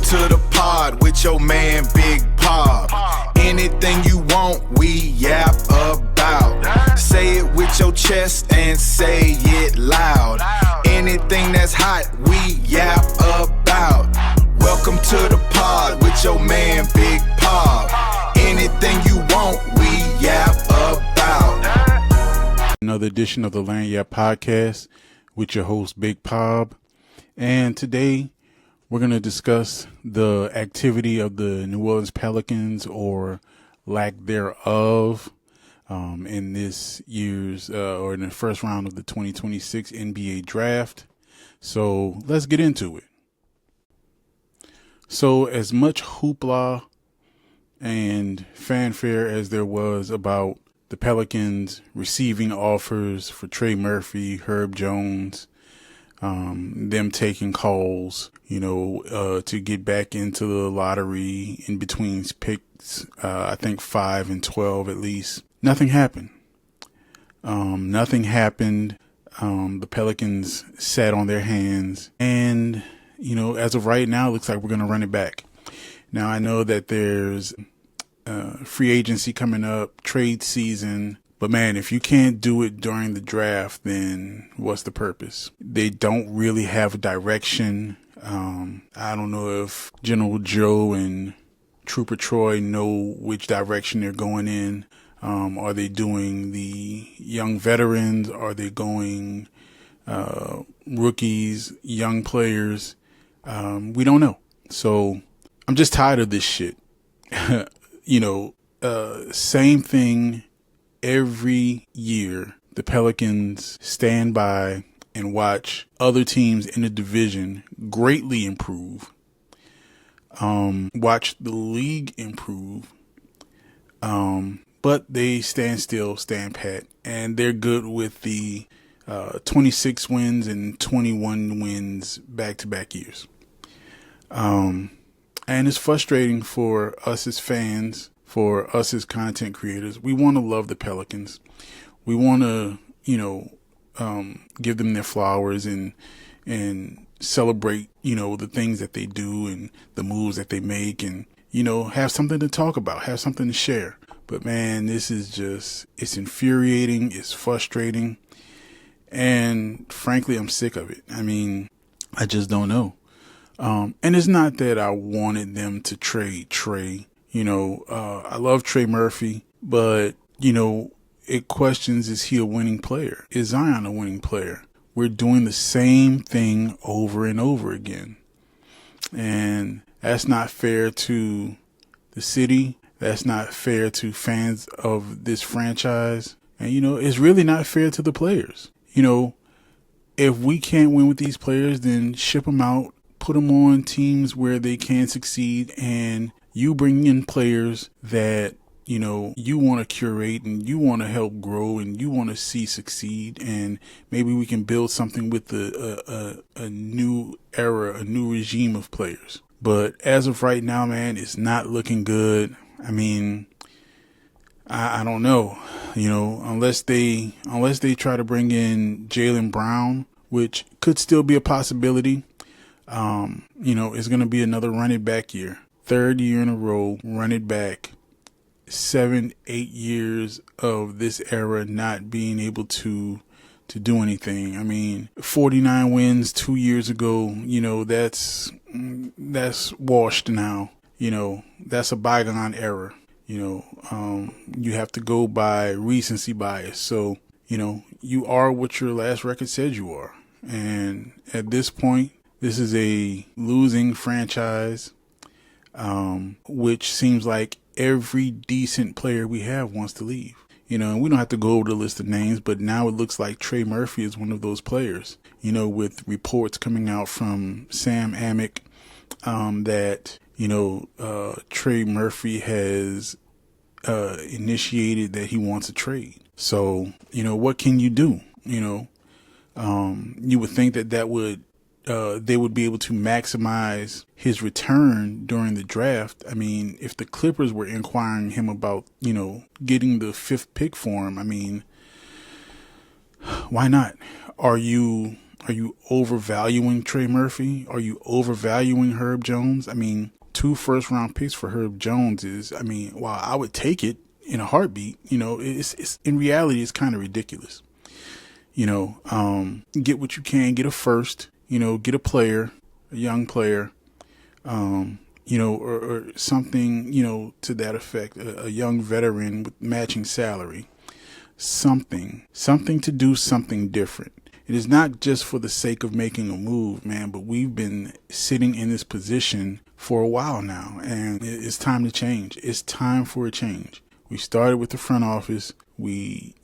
to the pod with your man Big Pop. Anything you want, we yap about. Say it with your chest and say it loud. Anything that's hot, we yap about. Welcome to the pod with your man Big Pop. Anything you want, we yap about. Another edition of the Land Yap Podcast with your host Big Pop. And today we're going to discuss the activity of the New Orleans Pelicans, or lack thereof, in this year's or in the first round of the 2026 NBA draft. So let's get into it. So as much hoopla and fanfare as there was about the Pelicans receiving offers for Trey Murphy, Herb Jones, them taking calls, to get back into the lottery in between picks, I think 5 and 12 at least. Nothing happened. The Pelicans sat on their hands, and, as of right now, it looks like we're going to run it back. Now, I know that there's free agency coming up, trade season. But man, if you can't do it during the draft, then what's the purpose? They don't really have a direction. I don't know if General Joe and Trooper Troy know which direction they're going in. Are they doing the young veterans? Are they going rookies, young players? We don't know. So I'm just tired of this shit. Same thing. Every year, the Pelicans stand by and watch other teams in the division greatly improve, watch the league improve, but they stand still, stand pat, and they're good with the 26 wins and 21 wins back-to-back years. And it's frustrating for us as fans, for us as content creators. We want to love the Pelicans. We want to, give them their flowers and celebrate, the things that they do and the moves that they make, and, have something to talk about, have something to share. But man, this is just, it's infuriating. It's frustrating. And frankly, I'm sick of it. I mean, I just don't know. And it's not that I wanted them to trade Trey. I love Trey Murphy, but, it questions, is he a winning player? Is Zion a winning player? We're doing the same thing over and over again. And that's not fair to the city. That's not fair to fans of this franchise. And, it's really not fair to the players. If we can't win with these players, then ship them out, put them on teams where they can succeed, and you bring in players that, you want to curate and you want to help grow and you want to see succeed. And maybe we can build something with a new era, a new regime of players. But as of right now, man, it's not looking good. I mean, I don't know, unless they try to bring in Jaylen Brown, which could still be a possibility. It's going to be another run it back year. 3rd year in a row, run it back. 7-8 years of this era not being able to do anything. I mean, 49 wins 2 years ago, that's washed now. That's a bygone era. You have to go by recency bias. So, you are what your last record said you are. And at this point, this is a losing franchise, which seems like every decent player we have wants to leave. And we don't have to go over the list of names, but now it looks like Trey Murphy is one of those players, with reports coming out from Sam Amick, that, Trey Murphy has, initiated that he wants a trade. So, what can you do? You would think that would, they would be able to maximize his return during the draft. I mean, if the Clippers were inquiring him about, getting the 5th pick for him, I mean, why not? Are you Are you overvaluing Trey Murphy? Are you overvaluing Herb Jones? I mean, 2 first-round picks for Herb Jones while I would take it in a heartbeat, it's in reality, it's kind of ridiculous. Get what you can, get a first, get a player, a young player, or something, to that effect, a young veteran with matching salary, something to do something different. It is not just for the sake of making a move, man, but we've been sitting in this position for a while now, and it's time to change. It's time for a change. We started with the front office. We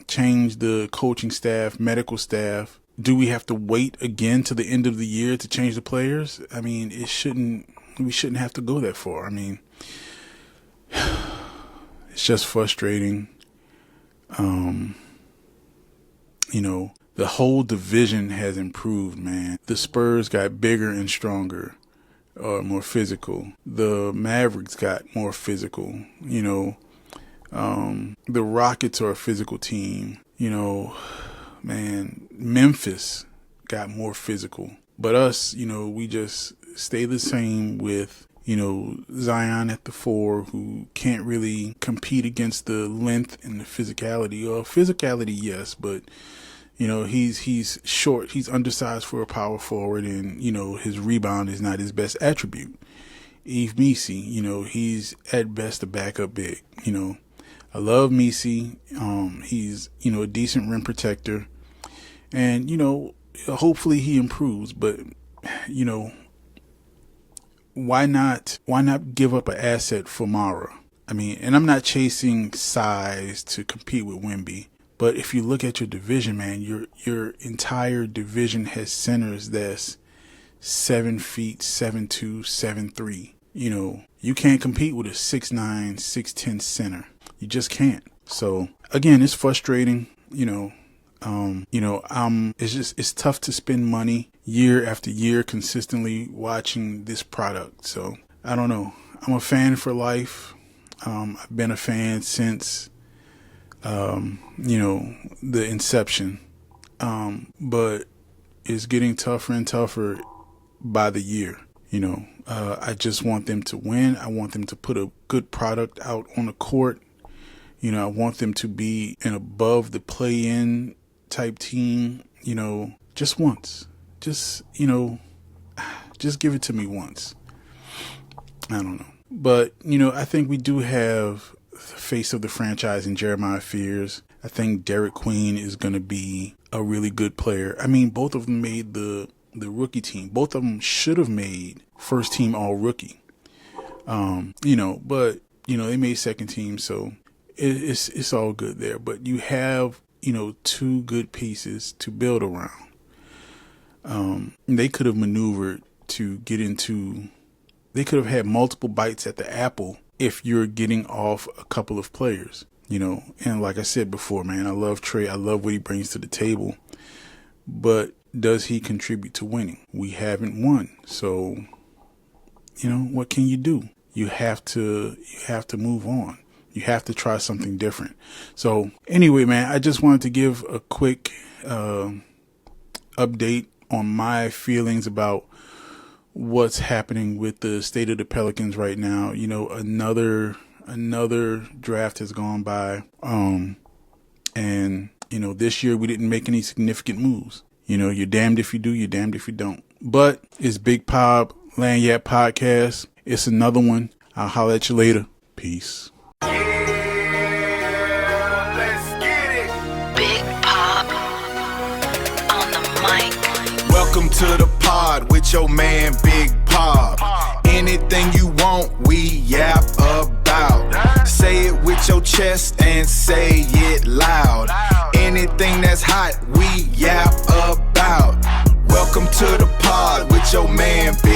changed the coaching staff, medical staff. Do we have to wait again to the end of the year to change the players? I mean, we shouldn't have to go that far. I mean, it's just frustrating. The whole division has improved, man. The Spurs got bigger and stronger, more physical. The Mavericks got more physical, the Rockets are a physical team, man. Memphis got more physical. But us, we just stay the same with, Zion at the 4, who can't really compete against the length and the physicality. Physicality, yes, but he's short. He's undersized for a power forward, and his rebound is not his best attribute. Yves Missi, he's at best a backup big. I love Missi. He's a decent rim protector, and hopefully he improves. But why not give up an asset for Mara? I mean, and I'm not chasing size to compete with Wemby. But if you look at your division, man, your entire division has centers that's 7 feet, 7'2", 7'3". You can't compete with a 6'9", 6'10" center. You just can't. So again, it's frustrating. It's tough to spend money year after year consistently watching this product. So I don't know. I'm a fan for life. I've been a fan since the inception. But it's getting tougher and tougher by the year. I just want them to win. I want them to put a good product out on the court. I want them to be an above the play-in type team, just once. Just give it to me once. I don't know. But, I think we do have the face of the franchise in Jeremiah Fears. I think Derek Queen is going to be a really good player. I mean, both of them made the rookie team. Both of them should have made first team all rookie. But they made second team, so it's all good there. But you have, 2 good pieces to build around. They could have maneuvered to get into, they could have had multiple bites at the apple if you're getting off a couple of players, and like I said before, man, I love Trey. I love what he brings to the table, but does he contribute to winning? We haven't won. So, what can you do? You have to move on. You have to try something different. So anyway, man, I just wanted to give a quick update on my feelings about what's happening with the state of the Pelicans right now. Another draft has gone by. And this year we didn't make any significant moves. You're damned if you do, you're damned if you don't. But it's Big Pop Lanyard Podcast. It's another one. I'll holler at you later. Peace. Welcome to the pod with your man Big Pop. Anything you want, we yap about. Say it with your chest and say it loud. Anything that's hot, we yap about. Welcome to the pod with your man Big